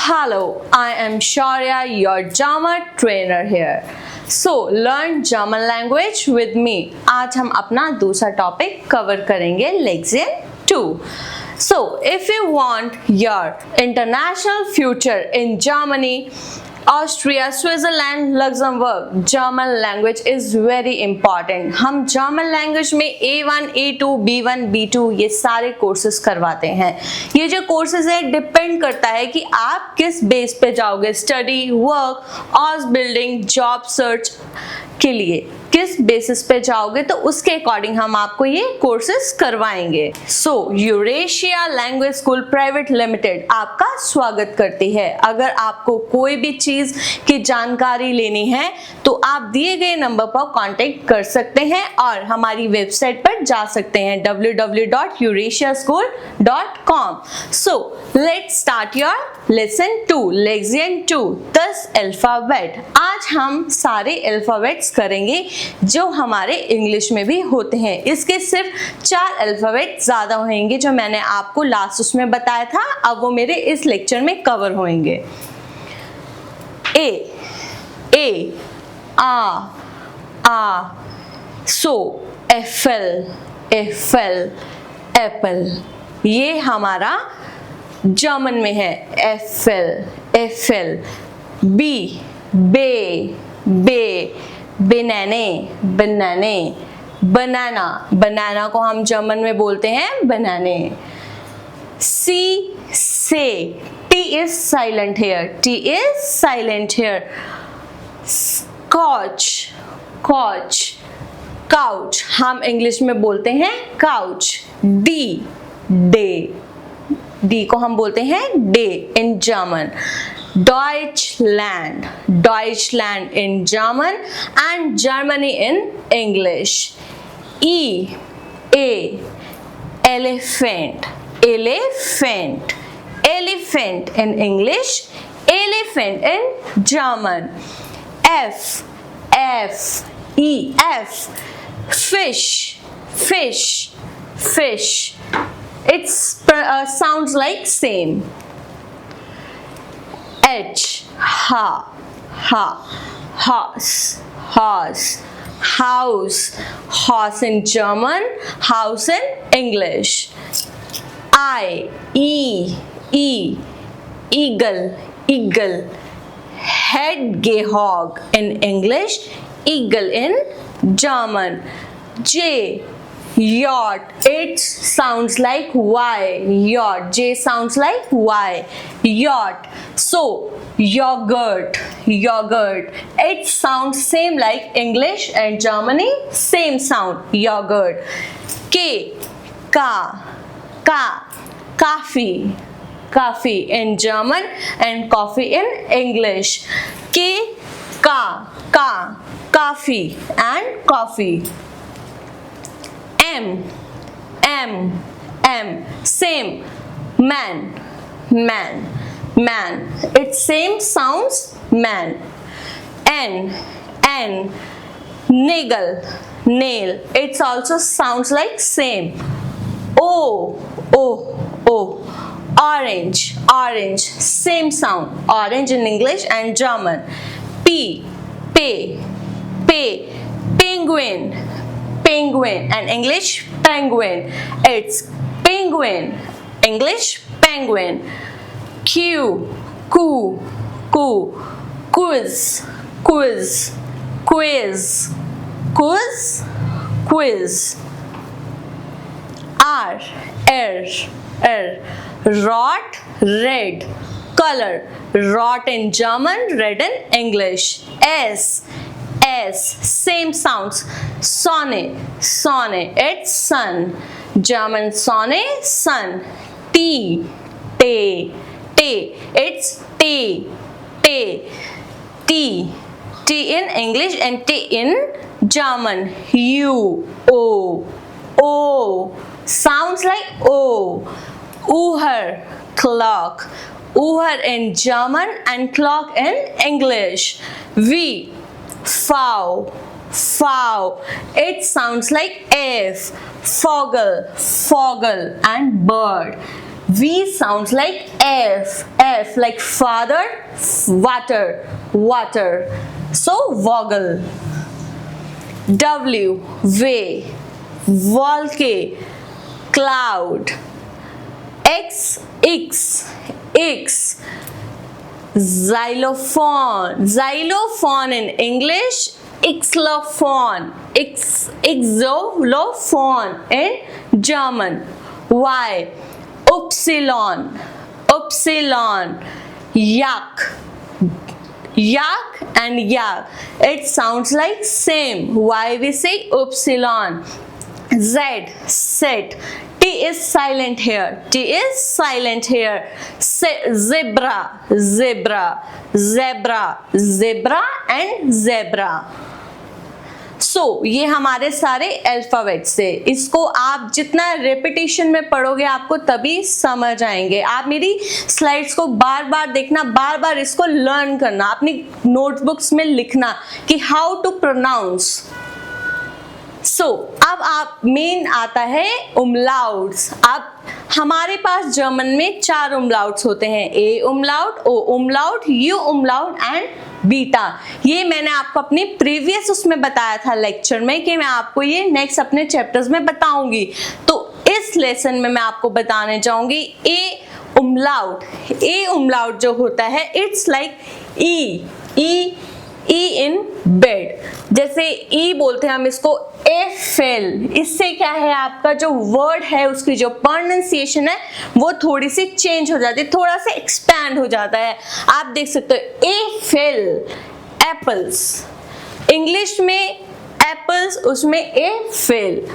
Hello, I am Shaurya, your German trainer here. So, learn German language with me. आज हम अपना दूसरा topic cover करेंगे लेक्शन 2. So, if you want your international future in Germany, Austria, Switzerland, Luxembourg, German language is very important. हम German language में A1, A2, B1, B2 ये सारे courses करवाते हैं. ये जो कोर्सेज है डिपेंड करता है कि आप किस बेस पे जाओगे, study, work, house building, job search के लिए किस बेसिस पे जाओगे तो उसके अकॉर्डिंग हम आपको ये कोर्सेज करवाएंगे. So Eurasia language school private limited आपका स्वागत करती है. अगर आपको कोई भी चीज की जानकारी लेनी है तो आप दिए गए नंबर पर कांटेक्ट कर सकते हैं और हमारी वेबसाइट पर जा सकते हैं www.eurasiaschool.com. So let's start your lesson 2 लेक्शन 2 10 alphabet. आज हम सारे अल्फाबेट्स करेंगे जो हमारे इंग्लिश में भी होते हैं. इसके सिर्फ 4 अल्फाबेट ज्यादा होंगे जो मैंने आपको लास्ट उसमें बताया था. अब वो मेरे इस लेक्चर में कवर होंगे. ए आ सो एफएल एप्पल. ये हमारा जर्मन में है एफएल. बी बे बनाने. बनाना को हम जर्मन में बोलते हैं बनाने. से T is silent here. Couch हम इंग्लिश में बोलते हैं काउच. डी को हम बोलते हैं डे in German. Deutschland in German and Germany in English. Elephant in English, elephant in German. Fish. It sounds like same. Horse in German, house in English. Eagle. Hedgehog in English, eagle in German. Yacht. It sounds like Y. Yacht. J sounds like Y. Yacht. So yogurt. It sounds same like English and Germany. Same sound. Yogurt. Coffee in German and coffee in English. Coffee and coffee. M same man. It same sounds man. N nail. It also sounds like same. O orange. Same sound. Orange in English and German. P penguin and English penguin. It's penguin, English penguin. Quiz. R rot, red color. Rot in German, red in English. S same sounds. Sonne. It's sun. German Sonne, sun. T it's T in English and T in German. O sounds like O. Uhr, clock. Uhr in German and clock in English. Fowl. It sounds like F. Foggle and bird. V sounds like F. F like father, water, water. So vowel. W, way, volcano, cloud. X, X, xylophone. Xylophone in English, xylophone. Xylophone in German. Y, upsilon, upsilon. Yak, yak and yak, it sounds like same. Why we say upsilon? Z, set. T is silent here. T is silent here. Zebra, zebra, zebra, zebra and zebra. So ये हमारे सारे alphabets थे। इसको आप जितना repetition में पढ़ोगे आपको तभी समझ आएंगे। आप मेरी स्लाइड्स को बार बार देखना, बार बार इसको लर्न करना, अपनी नोटबुक्स में लिखना कि हाउ टू प्रोनाउंस। सो अब आप मेन आता है उमलाउट्स। अब हमारे पास जर्मन में 4 उमलाउट्स होते हैं, ए umlaut, O umlaut, U उमलाउट and beta. ये मैंने आपको अपने प्रीवियस उसमें बताया था लेक्चर में कि मैं आपको ये नेक्स्ट अपने चैप्टर्स में बताऊंगी। तो इस लेसन में मैं आपको बताने जाऊंगी ए उमलाउट। ए उमलाउट जो होता है it's like E, E, E in bed. जैसे ई बोलते हैं हम इसको एफेल। इससे क्या है, आपका जो वर्ड है उसकी जो प्रोनाउंसिएशन है वो थोड़ी सी चेंज हो जाती है, थोड़ा सा एक्सपैंड हो जाता है। आप देख सकते हो एफेल, एप्पल्स। इंग्लिश में एप्पल्स, उसमें एफेल।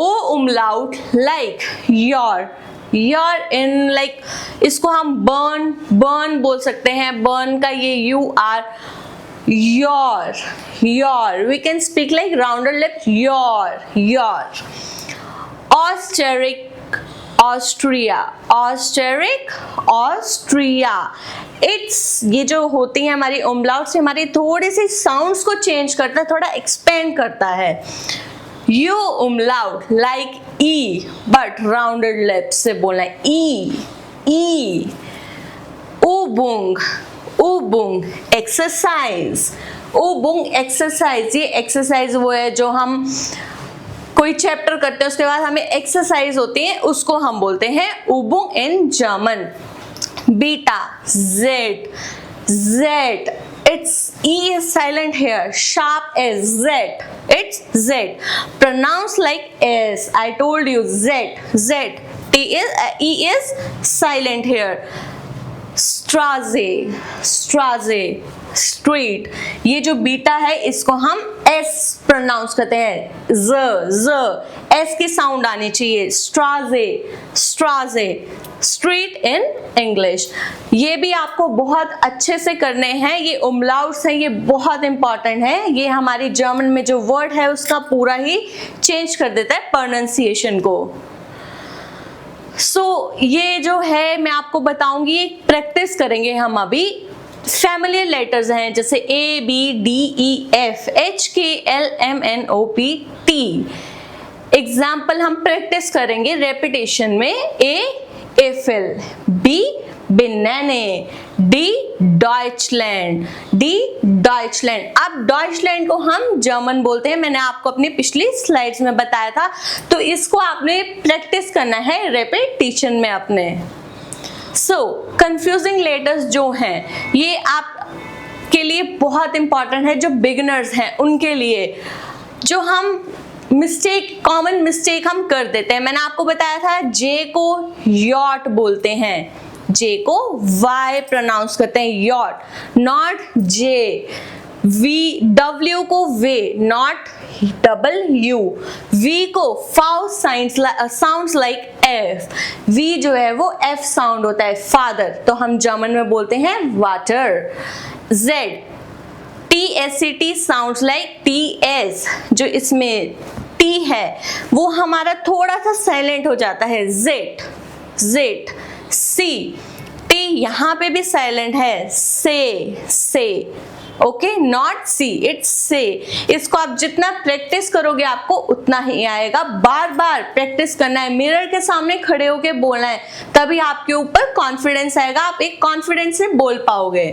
O umlaut like your, your in like इसको हम बर्न, बर्न बोल सकते हैं। बर्न का ये U R, your, your. We can speak like rounded lips, your. Austeric, Austria, Austeric, Austria. It's ये जो होती है हमारी उमलाउट से हमारी थोड़ी सी साउंड्स को चेंज करता है, थोड़ा एक्सपेंड करता है। U umlaut like E but rounded lips से बोलना है E, E. Übung, Übung, exercise, Übung exercise। ये एक्सरसाइज वो है जो हम कोई चैप्टर करते हैं उसके बाद हमें एक्सरसाइज होती है, उसको हम बोलते हैं Übung in German। Beta, Z, Z, its E is silent here, sharp S, Z, it's Z, pronounced like S, I told you Z, Z, T is, E is silent here। Straße, Straße, street। ये जो beta है इसको हम S pronounce करते हैं, Z, S की sound आनी चाहिए। Straße, Straße, street in English। ये भी आपको बहुत अच्छे से करने हैं, ये उमलाउट्स हैं, ये बहुत इंपॉर्टेंट है। ये हमारी जर्मन में जो वर्ड है उसका पूरा ही चेंज कर देता है प्रोनाउंसिएशन को। ये जो है मैं आपको बताऊंगी, एक प्रैक्टिस करेंगे हम अभी। फैमिलियर लेटर्स हैं जैसे ए, बी, डी, ई, एफ, एच, के, एल, एम, एन, ओ, पी, टी। एग्जाम्पल हम प्रैक्टिस करेंगे रेपिटेशन में। ए Eiffel, B बिनाने, D Deutschland, D Deutschland. अब डॉइचलैंड को हम जर्मन बोलते हैं, मैंने आपको अपनी पिछली स्लाइड्स में बताया था। तो इसको आपने प्रैक्टिस करना है रेपिटेशन में अपने। कंफ्यूजिंग लेटर्स जो हैं ये आप के लिए बहुत इंपॉर्टेंट है, जो बिगिनर्स हैं उनके लिए। जो हम कॉमन मिस्टेक हम कर देते हैं, मैंने आपको बताया था जे को यॉट बोलते हैं, जे को वाई प्रोनाउंस करते हैं, यॉट, नॉट जे। वी, डब्ल्यू को वे, नॉट डबल यू। वी को फाउ साउंड्स लाइक एफ, वी जो है वो एफ साउंड होता है, फादर, तो हम जर्मन में बोलते हैं वाटर। Z, T S C T sounds like T S, जो इसमें टी है वो हमारा थोड़ा सा साइलेंट हो जाता है, जेट, जेट। सी, टी यहाँ पे भी साइलेंट है, से ओके, नॉट सी, इट्स से। इसको आप जितना प्रैक्टिस करोगे आपको उतना ही आएगा। बार बार प्रैक्टिस करना है, मिरर के सामने खड़े होके बोलना है, तभी आपके ऊपर कॉन्फिडेंस आएगा, आप एक कॉन्फिडेंस से बोल पाओगे।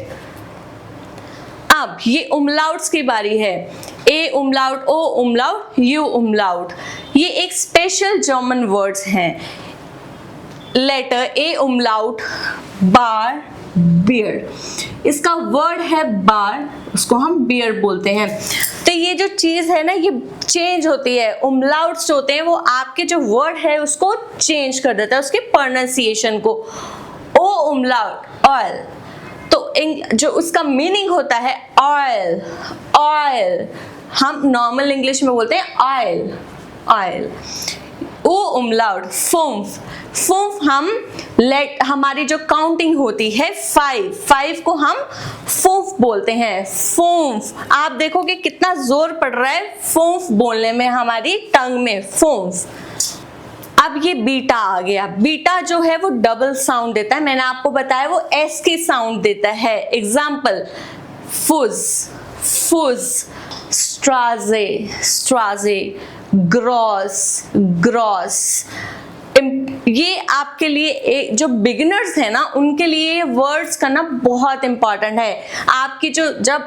अब ये उमलाउट्स की बारी है। A umlaut, O umlaut, U umlaut. ये एक स्पेशल जर्मन वर्ड्स हैं। लेटर ए उमलाउट, बार, बियर। इसका वर्ड है बार, उसको हम बियर बोलते हैं। तो ये जो चीज है ना, ये चेंज होती है। उमलाउट्स होते हैं वो आपके जो वर्ड है उसको चेंज कर देता है, उसके प्रोनाउंसिएशन को। ओ उमलाउट, ऑयल, तो जो उसका मीनिंग होता है ऑयल, ऑयल। हम नॉर्मल इंग्लिश में बोलते हैं ऑयल, ऑयल। ओ उमलाउट, फुम्फ, फुम्फ हम हमारी जो काउंटिंग होती है 5 को हम फुम्फ बोलते हैं, फुम्फ। आप देखोगे कितना जोर पड़ रहा है फुम्फ बोलने में, हमारी टंग में, फुम्फ। अब ये बीटा आ गया। बीटा जो है वो डबल साउंड देता है, मैंने आपको बताया वो एस की साउंड देता है। एग्जाम्पल, फुज, फुज, स्ट्राजे, स्ट्राजे, ग्रॉस, ग्रॉस। ये आपके लिए जो बिगिनर्स है ना, उनके लिए वर्ड्स करना बहुत इंपॉर्टेंट है। आपकी जब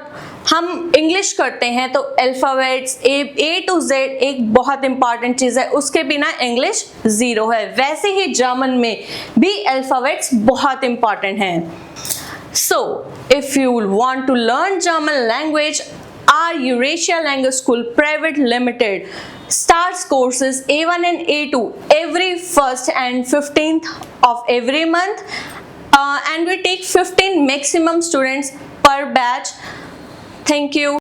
हम इंग्लिश करते हैं तो अल्फाबेट्स ए टू जेड एक बहुत इंपॉर्टेंट चीज है, उसके बिना इंग्लिश जीरो है। वैसे ही जर्मन में भी अल्फाबेट्स बहुत इंपॉर्टेंट हैं। So, if you want to learn German language, our Eurasia Language School Private Limited starts courses A1 and A2 every 1st and 15th of every month, and we take 15 maximum students per batch. Thank you.